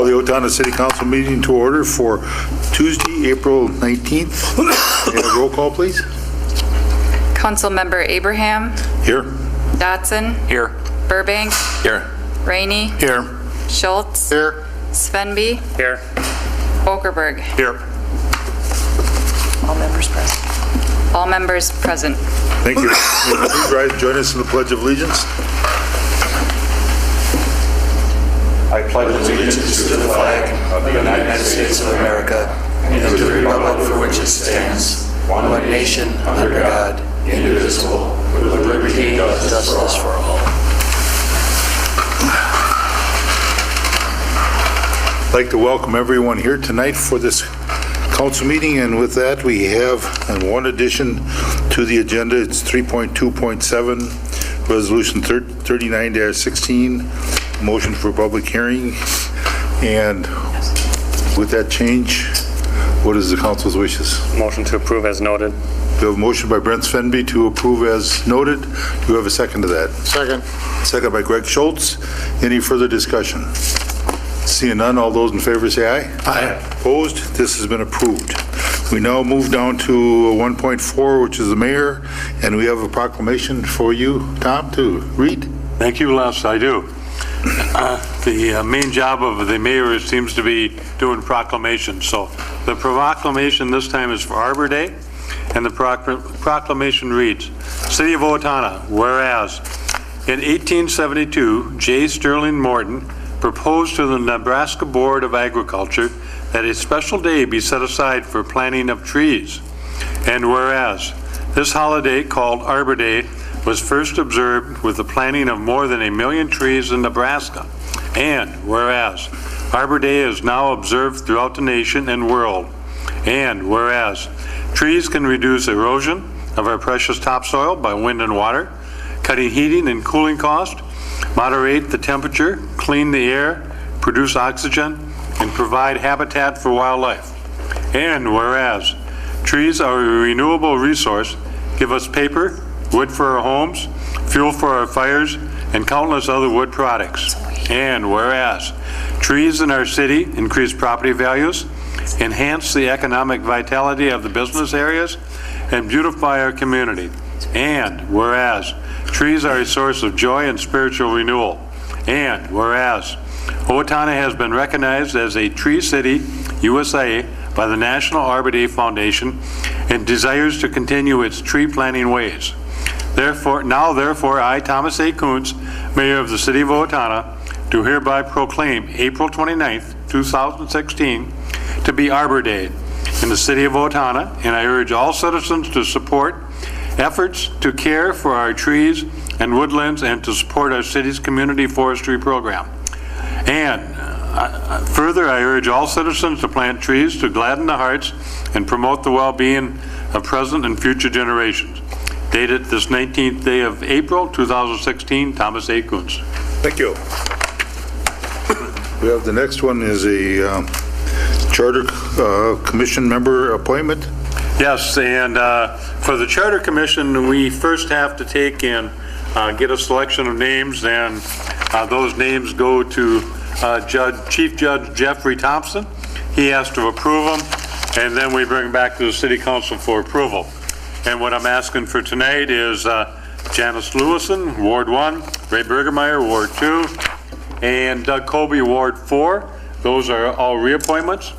the Owatonna City Council meeting to order for Tuesday, April 19th. May I have a roll call, please? Councilmember Abraham. Here. Dotson. Here. Burbank. Here. Rainey. Here. Schultz. Here. Svenby. Here. Okerberg. Here. All members present. All members present. Thank you. Please rise and join us in the Pledge of Allegiance. I pledge allegiance to the flag of the United States of America and to the republic for which it stands, one nation, under God, indivisible, with liberty and justice for all. I'd like to welcome everyone here tonight for this council meeting, and with that we have one addition to the agenda. It's 3.2.7, Resolution 39-16, motion for public hearing. And with that change, what is the council's wishes? Motion to approve as noted. We have a motion by Brent Svenby to approve as noted. Do we have a second to that? Second. Second by Greg Schultz. Any further discussion? Seeing none, all those in favor say aye. Aye. Opposed? This has been approved. We now move down to 1.4, which is the mayor, and we have a proclamation for you, Tom, to read. Thank you, Les. I do. The main job of the mayor seems to be doing proclamations. So the proclamation this time is for Arbor Day, and the proclamation reads, City of Owatonna, whereas in 1872, J. Sterling Morton proposed to the Nebraska Board of Agriculture that a special day be set aside for planting of trees. And whereas this holiday, called Arbor Day, was first observed with the planting of more than 1 million trees in Nebraska. And whereas Arbor Day is now observed throughout the nation and world. And whereas trees can reduce erosion of our precious topsoil by wind and water, cutting heating and cooling costs, moderate the temperature, clean the air, produce oxygen, and provide habitat for wildlife. And whereas trees are a renewable resource, give us paper, wood for our homes, fuel for our fires, and countless other wood products. And whereas trees in our city increase property values, enhance the economic vitality of the business areas, and beautify our community. And whereas trees are a source of joy and spiritual renewal. And whereas Owatonna has been recognized as a Tree City, USA by the National Arbor Day Foundation and desires to continue its tree planting ways. Therefore, I, Thomas A. Kuntz, Mayor of the City of Owatonna, do hereby proclaim April 29th, 2016 to be Arbor Day in the City of Owatonna, and I urge all citizens to support efforts to care for our trees and woodlands and to support our city's community forestry program. And further, I urge all citizens to plant trees to gladden the hearts and promote the well-being of present and future generations. Dated this 19th day of April, 2016, Thomas A. Kuntz. Thank you. We have the next one is a Charter Commission member appointment. Yes, and for the Charter Commission, we first have to take and get a selection of names, and those names go to Chief Judge Jeffrey Thompson. He has to approve them, and then we bring back to the City Council for approval. And what I'm asking for tonight is Janice Lewison, Ward 1, Ray Bergermeyer, Ward 2, and Doug Colby, Ward 4. Those are all reappointments.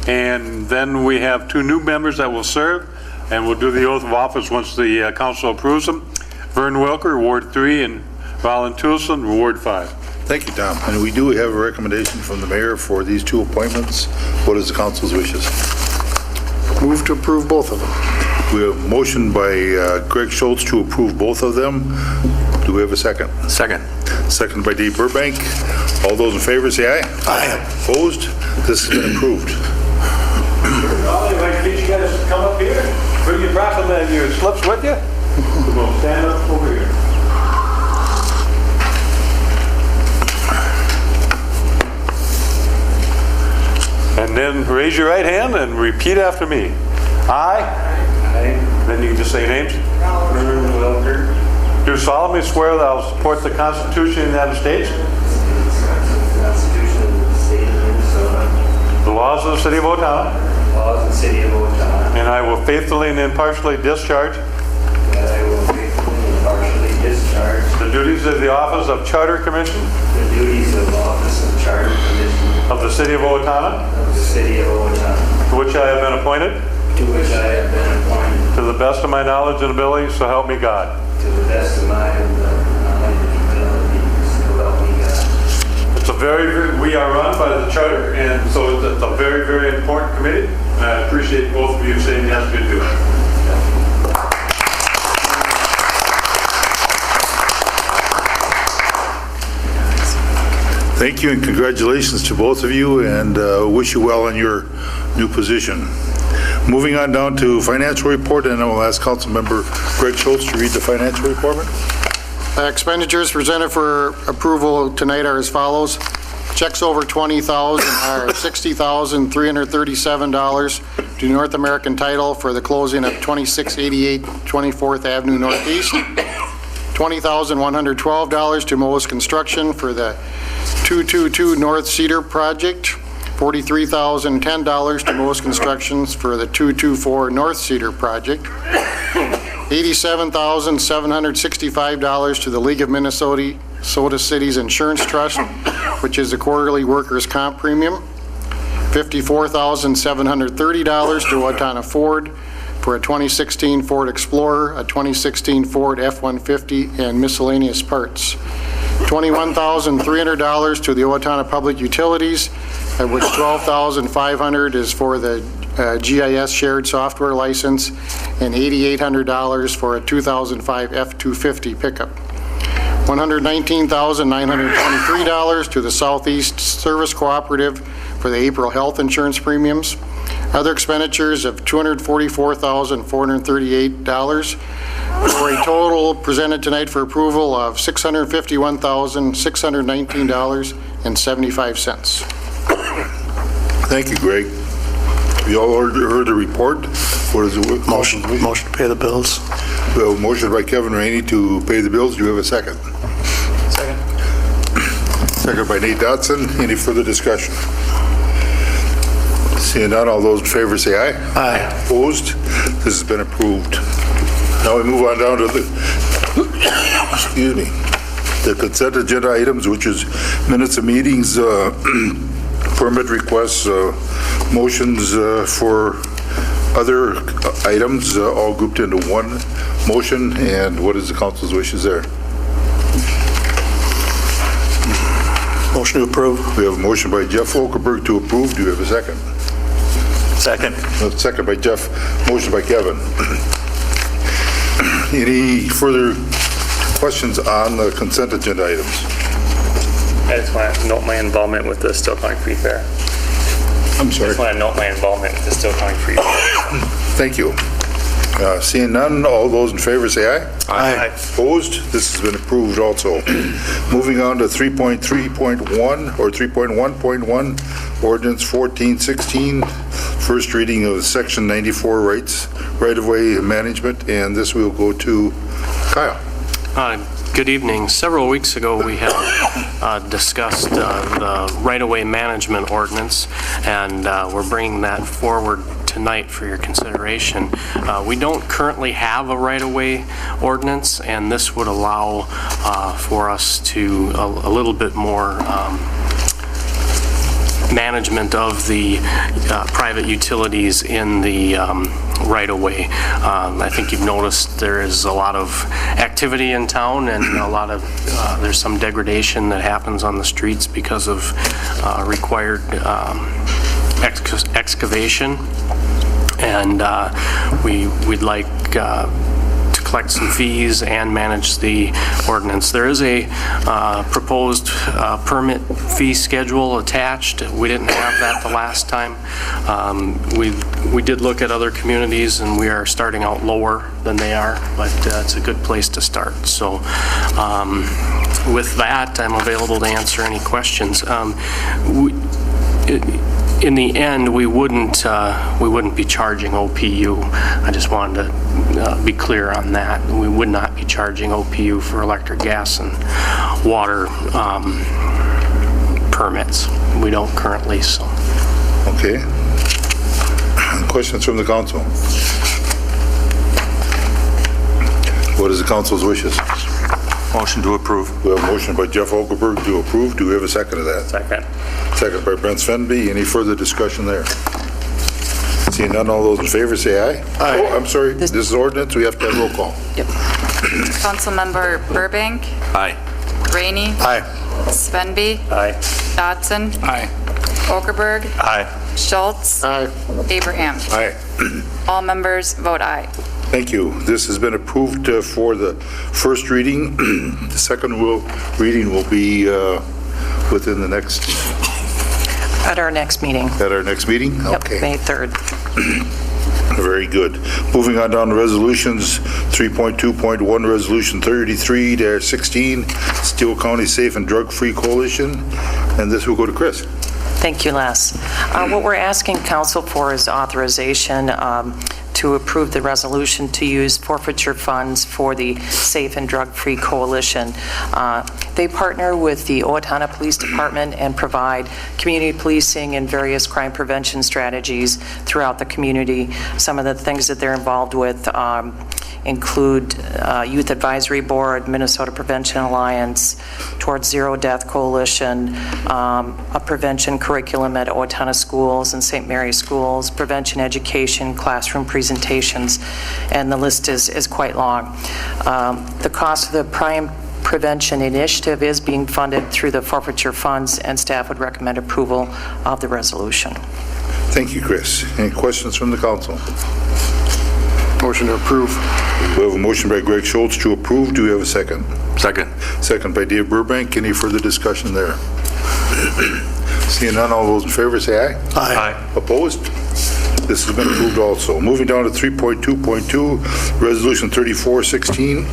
And then we have 2 new members that will serve, and we'll do the oath of office once the council approves them. Vern Wilker, Ward 3, and Roland Toulson, Ward 5. Thank you, Tom. And we do have a recommendation from the mayor for these 2 appointments. What is the council's wishes? Move to approve both of them. We have a motion by Greg Schultz to approve both of them. Do we have a second? Second. Second by Dave Burbank. All those in favor say aye. Aye. Opposed? This has been approved. Well, if I can get you guys to come up here, bring your proclamation, your slips with you. We'll stand up over here. And then raise your right hand and repeat after me. I. Then you can just say names. Do solemnly swear that I will support the Constitution of the United States. The Constitution of the State of Minnesota. the laws of the City of Owatonna, the laws of the City of Owatonna, and I will faithfully and impartially discharge that I will faithfully and impartially discharge the duties of the Office of Charter Commission the duties of Office of Charter Commission of the City of Owatonna, of the City of Owatonna, to which I have been appointed, to which I have been appointed to the best of my knowledge and ability, so help me God. to the best of my knowledge and abilities, so help me God. It's a we are run by the charter, and so it's a very, very important committee. And I appreciate both of you saying yes to do it. Thank you and congratulations to both of you, and wish you well in your new position. Moving on down to financial report, and I will ask Councilmember Greg Schultz to read the financial report. Expenditures presented for approval tonight are as follows. Checks over $20,000 are $60,337 to North American Title for the closing of 2688 24th Avenue Northeast. $20,112 to Moe's Construction for the 222 North Cedar project. $43,010 to Moe's Constructions for the 224 North Cedar project. $87,765 to the League of Minnesota Cities Insurance Trust, which is a quarterly workers' comp premium. $54,730 to Owatonna Ford for a 2016 Ford Explorer, a 2016 Ford F-150, and miscellaneous parts. $21,300 to the Owatonna Public Utilities, of which $12,500 is for the GIS shared software license, and $8,800 for a 2005 F-250 pickup. $119,923 to the Southeast Service Cooperative for the April health insurance premiums. Other expenditures of $244,438 for a total presented tonight for approval of $651,619.75. Thank you, Greg. You all heard the report. What is it? Motion to pay the bills. We have a motion by Kevin Rainey to pay the bills. Do you have a second? Second. Second by Nate Dodson. Any further discussion? Seeing none, all those in favor say aye. Aye. Opposed? This has been approved. Now we move on down to the, the consent agenda items, which is minutes of meetings, permit requests, motions for other items, all grouped into one motion. And what is the council's wishes there? Motion to approve. We have a motion by Jeff Okerberg to approve. Do you have a second? Second. Second by Jeff. Motion by Kevin. Any further questions on the consent agenda items? I just want to note my involvement with the Still County Free Fair. I'm I sorry. just want to note my involvement with the Still County Free Fair. Thank you. Seeing none, all those in favor say aye. Aye. Opposed? This has been approved also. Moving on to 3.3.1 or 3.1.1, ordinance 1416, first reading of section 94 right-of-way management, and this will go to Kyle. Good evening. Several weeks ago, we had discussed the right-of-way management ordinance, and we're bringing that forward tonight for your consideration. We don't currently have a right-of-way ordinance, and this would allow for us to a little bit more management of the private utilities in the right-of-way. I think you've noticed there is a lot of activity in town, and a lot of there's some degradation that happens on the streets because of required excavation, and we'd like to collect some fees and manage the ordinance. There is a proposed permit fee schedule attached. We didn't have that the last time. We did look at other communities, and we are starting out lower than they are, but it's a good place to start. So with that, I'm available to answer any questions. In the end, we wouldn't be charging OPU. I just wanted to be clear on that. We would not be charging OPU for electric, gas, and water permits. We don't currently, so. Okay. Questions from the council? What is the council's wishes? Motion to approve. We have a motion by Jeff Okerberg to approve. Do we have a second to that? Second. Second by Brent Svenby. Any further discussion there? Seeing none, all those in favor say aye. Aye. Oh, I'm sorry, this is ordinance, we have to have roll call. Councilmember Burbank. Aye. Rainey. Aye. Svenby. Aye. Dotson. Aye. Okerberg. Aye. Schultz. Aye. Abraham. Aye. All members vote aye. Thank you. This has been approved for the first reading. The second reading will be within the next, At our next meeting. at our next meeting? Yep, Okay. May 3rd. Very good. Moving on down to resolutions, 3.2.1, Resolution 33-16, Steele County Safe and Drug-Free Coalition, and this will go to Chris. Thank you, Les. What we're asking council for is authorization to approve the resolution to use forfeiture funds for the Safe and Drug-Free Coalition. They partner with the Owatonna Police Department and provide community policing and various crime prevention strategies throughout the community. Some of the things that they're involved with include Youth Advisory Board, Minnesota Prevention Alliance, Towards Zero Death Coalition, a prevention curriculum at Owatonna schools and St. Mary's schools, prevention education, classroom presentations, and the list is quite long. The cost of the crime prevention initiative is being funded through the forfeiture funds, and staff would recommend approval of the resolution. Thank you, Chris. Any questions from the council? Motion to approve. We have a motion by Greg Schultz to approve. Do we have a second? Second. Second by Dave Burbank. Any further discussion there? Seeing none, all those in favor say aye. Aye. Opposed? This has been approved also. Moving down to 3.2.2, Resolution 3416,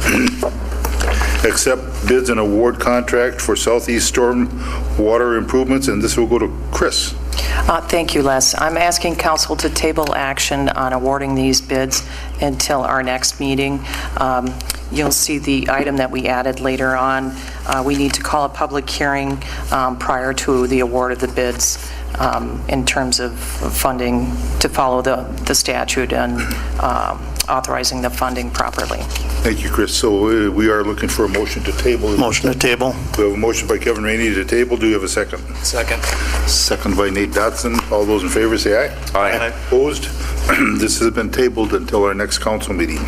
accept bids and award contract for Southeast Storm Water Improvements, and this will go to Chris. Thank you, Les. I'm asking council to table action on awarding these bids until our next meeting. You'll see the item that we added later on. We need to call a public hearing prior to the award of the bids in terms of funding to follow the statute and authorizing the funding properly. Thank you, Chris. So we are looking for a motion to table. Motion to table. We have a motion by Kevin Rainey to table. Do you have a second? Second. Second by Nate Dotson. All those in favor say aye. Aye. Opposed? This has been tabled until our next council meeting.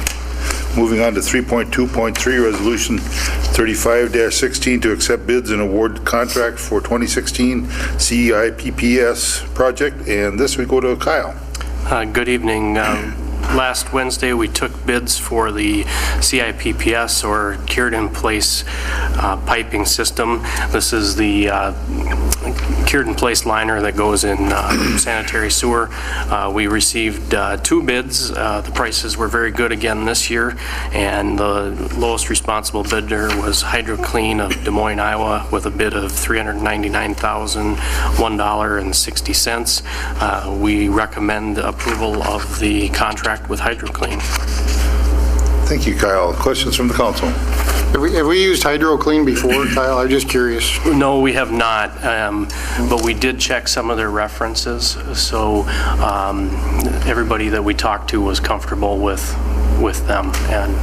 Moving on to 3.2.3, Resolution 35-16 to accept bids and award contract for 2016 CEIPPS project, and this we go to Kyle. Good evening. Last Wednesday, we took bids for the CIPPS, or cured-in-place piping system. This is the cured-in-place liner that goes in sanitary sewer. We received 2 bids. The prices were very good again this year, and the lowest responsible bidder was HydroClean of Des Moines, Iowa, with a bid of $399,001.60. We recommend approval of the contract with HydroClean. Thank you, Kyle. Questions from the council? Have we used HydroClean before, Kyle? I'm just curious. No, we have not, but we did check some of their references, so everybody that we talked to was comfortable with them. And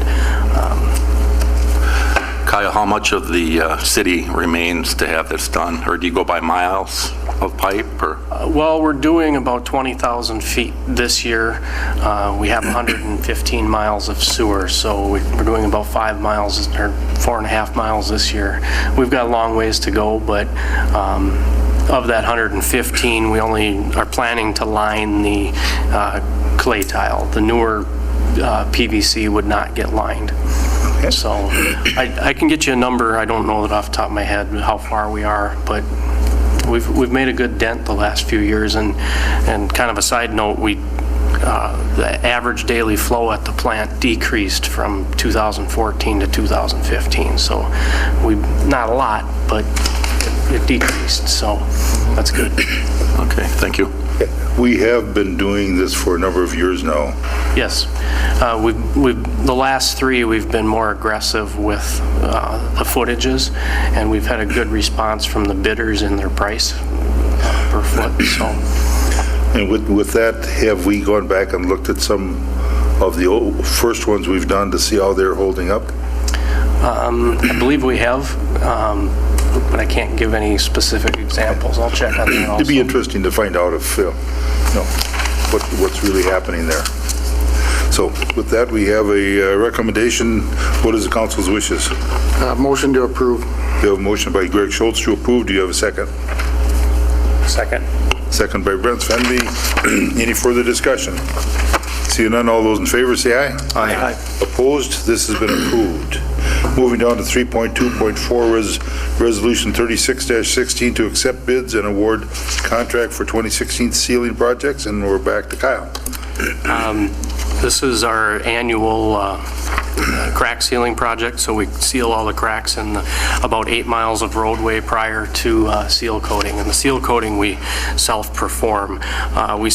Kyle, how much of the city remains to have this done? Or do you go by miles of pipe? Or well, we're doing about 20,000 feet this year. We have 115 miles of sewer, so we're doing about 5 miles or 4.5 miles this year. We've got a long ways to go, but of that 115, we only are planning to line the clay tile. The newer PVC would not get lined. So I can get you a number. I don't know that off the top of my head how far we are, but we've made a good dent the last few years. And kind of a side note, the average daily flow at the plant decreased from 2014 to 2015. So not a lot, but it decreased. So that's good. okay, thank you. We have been doing this for a number of years now. Yes. The last 3, we've been more aggressive with the footages, and we've had a good response from the bidders in their price per foot. So And with that, have we gone back and looked at some of the first ones we've done to see how they're holding up? I believe we have, but I can't give any specific examples. I'll check on that also. It'd be interesting to find out if, what's really happening there. So with that, we have a recommendation. What is the council's wishes? Motion to approve. We have a motion by Greg Schultz to approve. Do you have a second? Second. Second by Brent Svenby. Any further discussion? Seeing none, all those in favor say aye. Aye. Opposed? This has been approved. Moving down to 3.2.4, Resolution 36-16 to accept bids and award contract for 2016 ceiling projects, and we're back to Kyle. This is our annual crack sealing project, so we seal all the cracks in about 8 miles of roadway prior to seal coating. And the seal coating we self-perform. We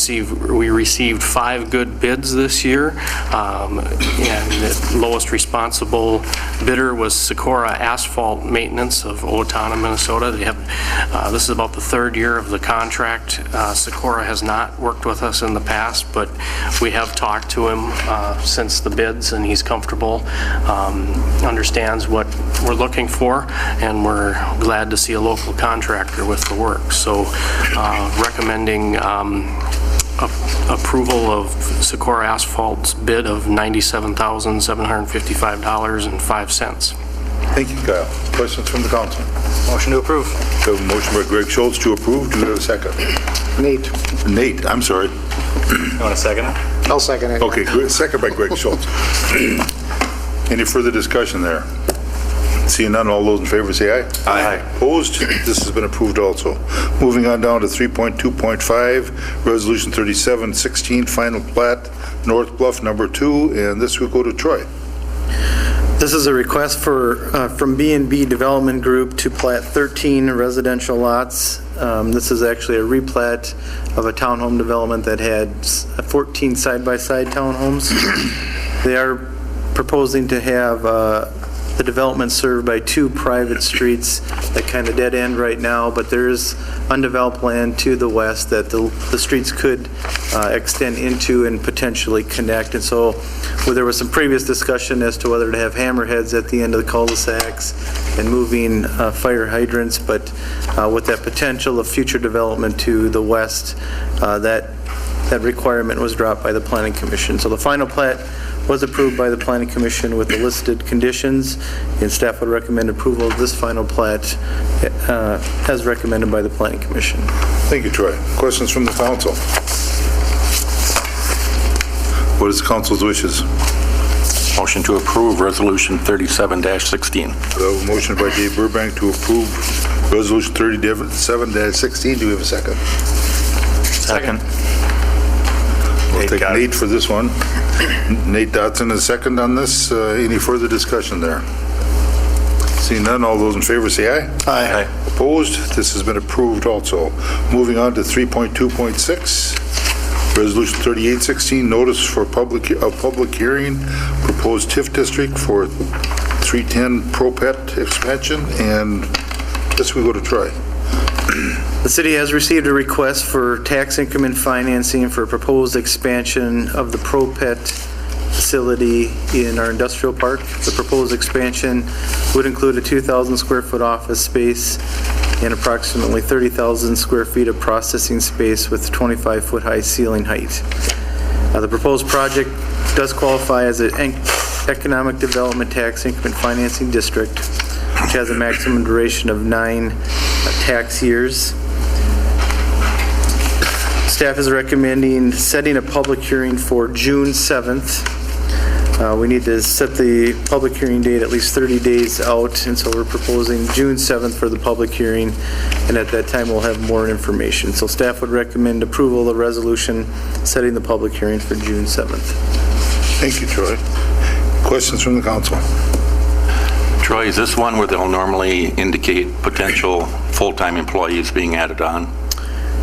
received 5 good bids this year, and the lowest responsible bidder was Socorro Asphalt Maintenance of Owatonna, Minnesota. They have, this is about the 3rd year of the contract. Socorro has not worked with us in the past, but we have talked to him since the bids, and he's comfortable, understands what we're looking for, and we're glad to see a local contractor with the work. So recommending approval of Socorro Asphalt's bid of $97,755.05. Thank you, Kyle. Questions from the council? Motion to approve. We have a motion by Greg Schultz to approve. Do we have a second? Nate, I'm sorry. You want to second it? I'll second it. Okay, second by Greg Schultz. Any further discussion there? Seeing none, all those in favor say aye. Aye. Opposed? This has been approved also. Moving on down to 3.2.5, Resolution 37-16, Final Plat, North Bluff Number 2, and this will go to Troy. This is a request from B&B Development Group to plat 13 residential lots. This is actually a replat of a townhome development that had 14 side-by-side townhomes. They are proposing to have the development served by 2 private streets that kind of dead end right now, but there is undeveloped land to the west that the streets could extend into and potentially connect. And so there was some previous discussion as to whether to have hammerheads at the end of the cul-de-sacs and moving fire hydrants, but with that potential of future development to the west, that requirement was dropped by the Planning Commission. So the final plat was approved by the Planning Commission with the listed conditions, and staff would recommend approval of this final plat as recommended by the Planning Commission. Thank you, Troy. Questions from the council? What is the council's wishes? Motion to approve Resolution 37-16. We have a motion by Dave Burbank to approve Resolution 37-16. Do we have a second? Second. We'll take Nate for this one. Nate Dotson is second on this. Any further discussion there? Seeing none, all those in favor say aye. Aye. Opposed? This has been approved also. Moving on to 3.2.6, Resolution 38-16, notice for public hearing, proposed TIF district for 310 Pro-Pet expansion, and this we go to Troy. The city has received a request for tax increment financing for a proposed expansion of the Pro-Pet facility in our industrial park. The proposed expansion would include a 2,000 square foot office space and approximately 30,000 square feet of processing space with 25-foot high ceiling height. The proposed project does qualify as an economic development tax increment financing district, which has a maximum duration of 9 tax years. Staff is recommending setting a public hearing for June 7th. We need to set the public hearing date at least 30 days out, and so we're proposing June 7th for the public hearing, and at that time we'll have more information. So staff would recommend approval of the resolution setting the public hearing for June 7th. Thank you, Troy. Questions from the council? Troy, is this one where they'll normally indicate potential full-time employees being added on?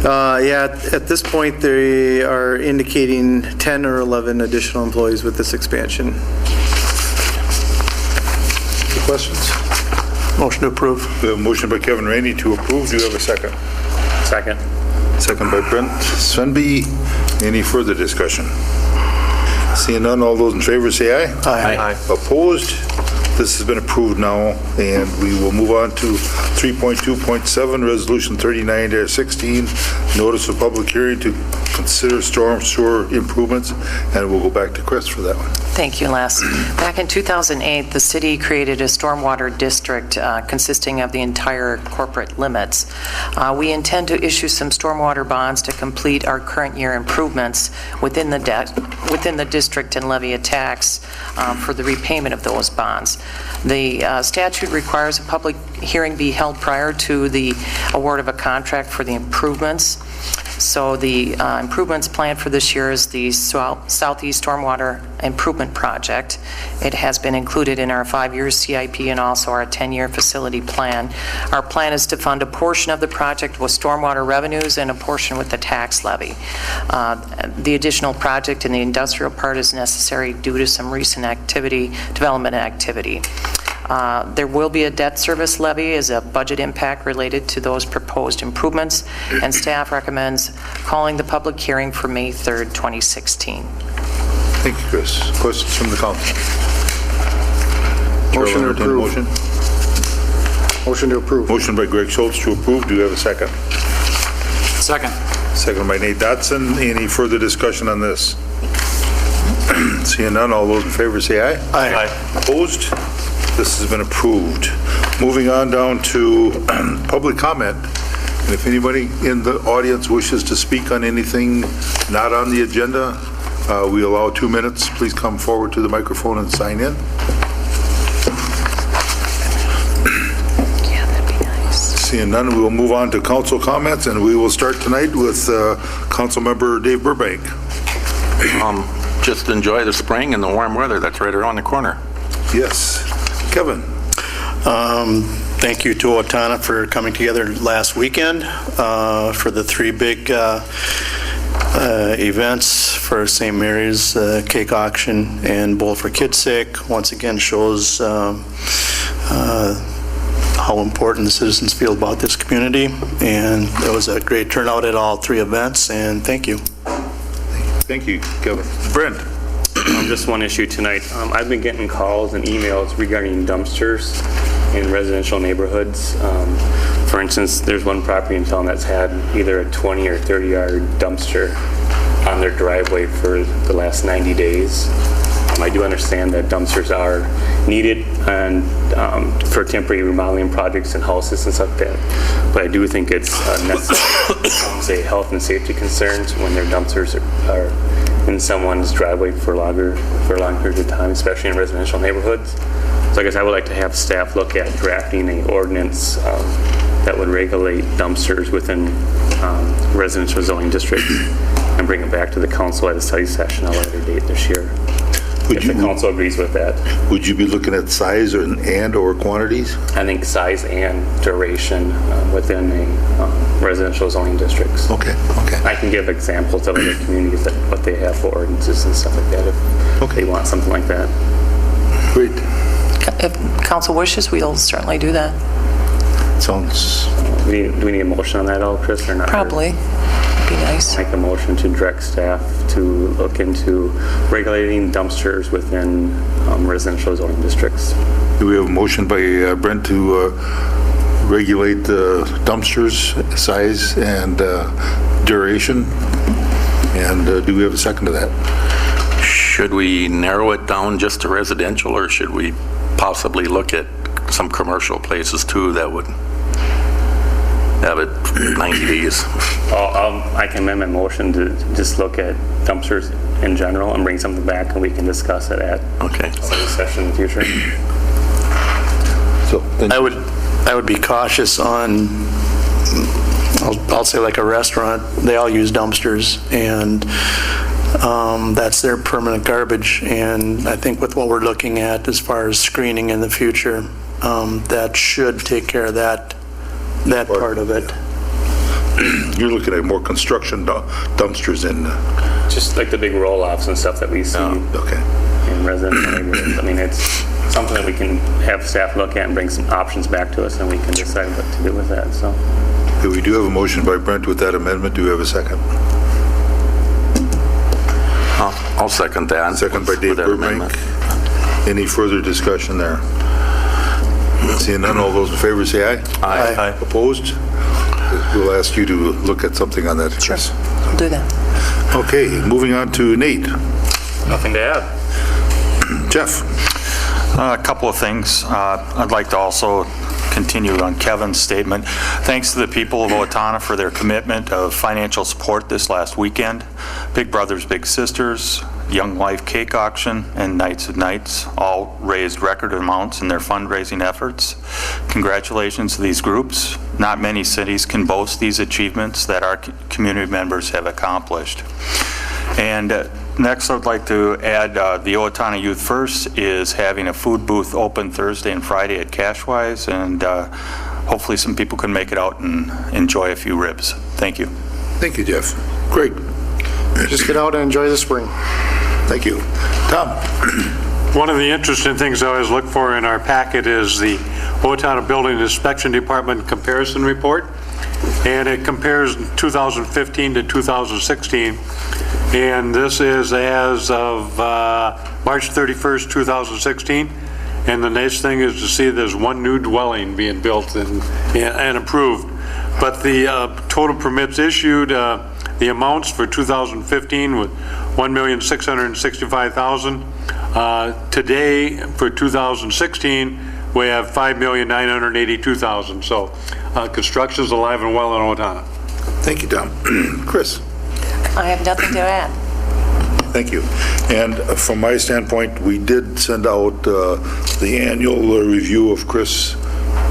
Yeah, at this point, they are indicating 10 or 11 additional employees with this expansion. Any questions? Motion to approve. We have a motion by Kevin Rainey to approve. Do you have a second? Second. Second by Brent Svenby. Any further discussion? Seeing none, all those in favor say aye. Aye. Opposed? This has been approved now, and we will move on to 3.2.7, Resolution 39-16, Notice of Public Hearing to consider storm sewer improvements, and we'll go back to Chris for that one. Thank you, Les. Back in 2008, the city created a stormwater district consisting of the entire corporate limits. We intend to issue some stormwater bonds to complete our current year improvements within the district and levy a tax for the repayment of those bonds. The statute requires a public hearing be held prior to the award of a contract for the improvements. So the improvements planned for this year is the Southeast Stormwater Improvement Project. It has been included in our 5-year CIP and also our 10-year facility plan. Our plan is to fund a portion of the project with stormwater revenues and a portion with the tax levy. The additional project in the industrial part is necessary due to some recent development activity. There will be a debt service levy as a budget impact related to those proposed improvements, and staff recommends calling the public hearing for May 3rd, 2016. Thank you, Chris. Questions from the council? Motion to approve. Motion? Motion to approve. Motion by Greg Schultz to approve. Do you have a second? Second. Second by Nate Dotson. Any further discussion on this? Seeing none, all those in favor say aye. Aye. Opposed? This has been approved. Moving on down to public comment. And if anybody in the audience wishes to speak on anything not on the agenda, we allow 2 minutes. Please come forward to the microphone and sign in. Yeah, that'd be nice. Seeing none, we will move on to council comments, and we will start tonight with Councilmember Dave Burbank. Just enjoy the spring and the warm weather that's right around the corner. Yes. Kevin. Thank you to Owatonna for coming together last weekend for the 3 big events for St. Mary's cake auction and Bowl for Kids' Sake. Once again shows how important the citizens feel about this community, and there was a great turnout at all 3 events, and thank you. Thank you, Kevin. Brent. Just one issue tonight. I've been getting calls and emails regarding dumpsters in residential neighborhoods. For instance, there's one property in town that's had either a 20 or 30-yard dumpster on their driveway for the last 90 days. I do understand that dumpsters are needed and for temporary remodeling projects and houses and stuff like that, but I do think it's necessary, say, health and safety concerns when their dumpsters are in someone's driveway for a long period of time, especially in residential neighborhoods. So I guess I would like to have staff look at drafting an ordinance that would regulate dumpsters within residential zoning districts and bring it back to the council at a study session at a later date this year. If the council agrees with that. Would you be looking at size or quantities? I think size and duration within the residential zoning districts. Okay. I can give examples of other communities that what they have for ordinances and stuff like that if they want something like that. Great. If council wishes, we'll certainly do that. Sounds... Do we need a motion on that at all, Chris, or not? Probably. It'd be nice. Make a motion to direct staff to look into regulating dumpsters within residential zoning districts. Do we have a motion by Brent to regulate the dumpsters, size and duration? And do we have a second to that? Should we narrow it down just to residential, or should we possibly look at some commercial places too that would have it 90 days? I can amend my motion to just look at dumpsters in general and bring something back and we can discuss it at a session in the future. So I would be cautious on, I'll say like a restaurant, they all use dumpsters, and that's their permanent garbage. And I think with what we're looking at as far as screening in the future, that should take care of that part of it. You're looking at more construction dumpsters in... Just like the big roll-offs and stuff that we see in residential neighborhoods. I mean, it's something that we can have staff look at and bring some options back to us, and we can decide what to do with that. So Okay, we do have a motion by Brent with that amendment. Do we have a second? I'll second that. Second by Dave With that Burbank. amendment. Any further discussion there? Seeing none, all those in favor say aye. Aye. Opposed? We'll ask you to look at something on that, Chris. I'll do that. Okay, moving on to Nate. Nothing to add. Jeff? A couple of things. I'd like to also continue on Kevin's statement. Thanks to the people of Owatonna for their commitment of financial support this last weekend. Big Brothers Big Sisters, Young Life Cake Auction, and Knights of Nights all raised record amounts in their fundraising efforts. Congratulations to these groups. Not many cities can boast these achievements that our community members have accomplished. And next, I'd like to add the Owatonna Youth First is having a food booth open Thursday and Friday at Cashwise, and hopefully some people can make it out and enjoy a few ribs. Thank you. Thank you, Jeff. Great. Just get out and enjoy the spring. Thank you. Tom? One of the interesting things I always look for in our packet is the Owatonna Building Inspection Department comparison report, and it compares 2015 to 2016, and this is as of March 31st, 2016, and the nice thing is to see there's one new dwelling being built and approved, but the total permits issued, the amounts for 2015 with $1,665,000. Today, for 2016, we have $5,982,000. So construction's alive and well in Owatonna. Thank you, Tom. Chris? I have nothing to add. Thank you. And from my standpoint, we did send out the annual review of Chris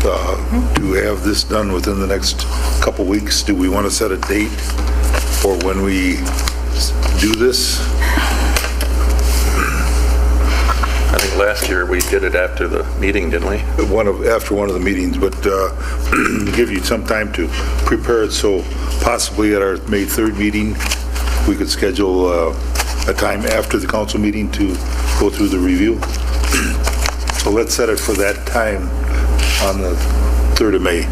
to have this done within the next couple weeks. Do we want to set a date for when we do this? I think last year we did it after the meeting, didn't we? After one of the meetings, but give you some time to prepare it, so possibly at our May 3rd meeting, we could schedule a time after the council meeting to go through the review. So let's set it for that time on the 3rd of May.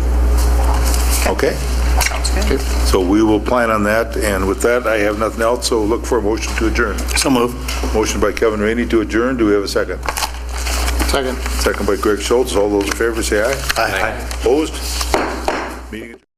Okay? Sounds good. So we will plan on that, and with that, I have nothing else, so look for a motion to adjourn. So move. Motion by Kevin Rainey to adjourn. Do we have a second? Second. Second by Greg Schultz. All those in favor say aye. Aye. Opposed? Meeting adjourned.